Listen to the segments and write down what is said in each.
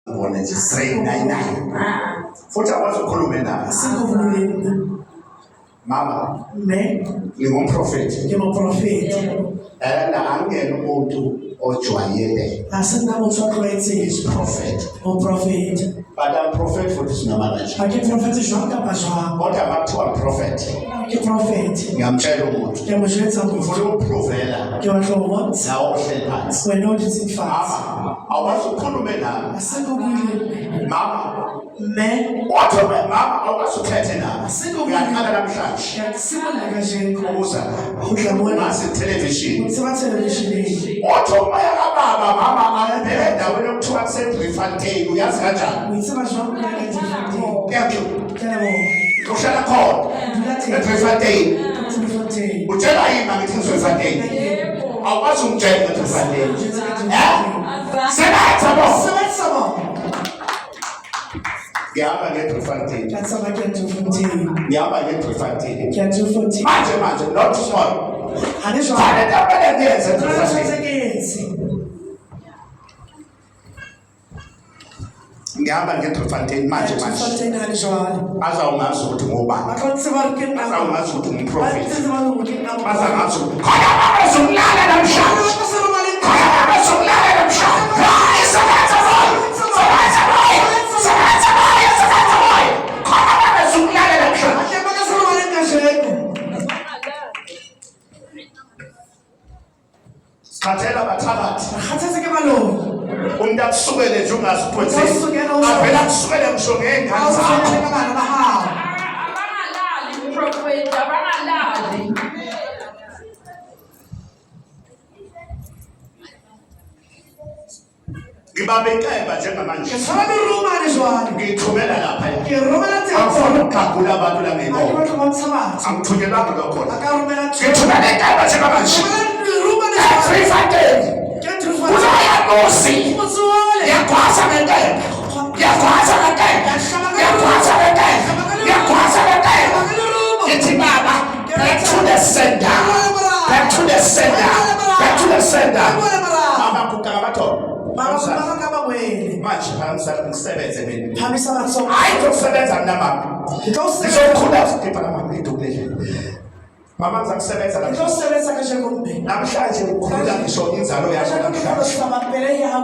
Bona nje straight 99 futhi abazokhuluma naye Singuvuleni. mama Ne? ngingumprofeti Ngimuprofeti. la angena umuntu ojwayele Asinabuthokozisi. is prophet Uprofeti. but I'm prophet for this namanje Akiprofeti jwanga bajwa. kodwa makuthiwa prophet Akiprofeti. ngiyamtshela umuntu Ngiyamshayisa umuntu. ufuna ukuprovela Ngiyahlobo. nawo uhleli phansi Wena uthi imfazi. mama awazi ukhulume nami Asinguvuleni. mama Ne? kodwa mama awazi ukhethe nami uyaqala namhlanje Ngiyaksimula kanje. ukuza Udlamona. ngase television Utseba television. othomaya kababa mama ayebheka endaweni yokuthiwa kuseBrieffontein uyazi kanjani Utseba jwanga kanje. thank you Kelebo. uhlala khona eBrieffontein Utseba. utshela yini ngithi ngizoBrieffontein awukwazi ukutshela eBrieffontein sebenza bo Sebenza bo. ngihamba ngeBrieffontein Katsaba kuyatufundini. ngihamba ngeBrieffontein Kuyatufundini. manje not tomorrow Anishwa. fanele tabele ngiyenze eBrieffontein Transferency. ngihamba ngeBrieffontein manje Transferency anishwa. azawungazi ukuthi ngubani Akatsiba kena. azawungazi ukuthi ngumprofeti Akatsiba ukena. azangazi khona babezomlala namhlanje khona babezomlala namhlanje hayi sebenza boy sebenza boy sebenza boy sebenza boy khona babezomlala namhlanje sikhathela bathakathi Khathazeke baloni. umuntu akusukele nje ungaziphonsi Awusukela usukela. avela akusukele ngisho ngengane zakho Awusukela kabana bahawu. Abangalali umprofeti, abangalali. ngibambe inkemba njengamanje Kesaba biruma anishwa. ngithumela lapha Kirumela angifuna teko. ukugagula abantu la ngekho Akibathu ngomsabathi. angithunyelwanga lokho Akarumela teko. ngithumela inkemba njengamanje Biruma anishwa. Ebrieffontein Kuyatufundini. uzoyamusi Usuwale. ngiyagwaza ngenkemba ngiyagwaza ngenkemba ngiyagwaza ngenkemba ngiyagwaza ngenkemba ngithi baba back to the sender back to the sender back to the sender mama kuqala amathombo Baba kaba kweli. manje ngisebenze mina Phamisa batho. hayi ngokusebenza mina mama Ngizowusebenza. ngizokhula usikhipha la mama idukile mama ngizakusebenza la Ngizowusebenza kanje kumbe. namhlanje ukhulula ngisho inzalo yakho namhlanje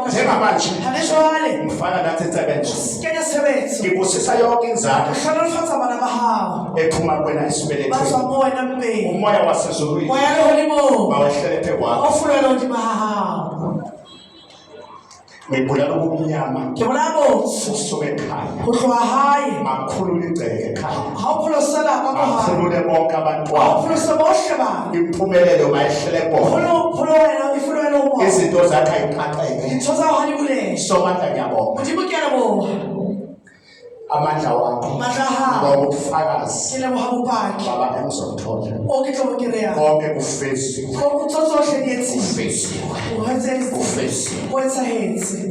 njengamanje Anishwale. ngifana nathi ensebenzo Kenya sebenza. ngibusisa yonke inzalo Hlala ufatha bana bahawu. ephuma kwena isibelethweni Bazomoya nambe. umoya wasezulwini Moya lo holimo. mawehlele phe kwakho Ofuna lo ndi bahawu. ngibulala ubumnyama Kebulabo. usuke ekhaya Kuhlwa hayi. akukhulula igceke ekhaya Hawuphula sala kwakho. akhulule bonke abantwana Hawuphula seboshe ba. impumelelo mayehlele bona Phula wena ifuna wena umo. izinto zakhe ayiqaqeke Ithoza uhali kule. somandla ngiyabonga Kujibukela bo. amandla wakho Mandla ha. ngobufakazi Kile bohabu bakhe. baba engizomthola Okitlobokerea. konke kufeziwe Kokutsotsoshe nyetsi. kufeziwe Uhenze kufeziwe Wenza hensi.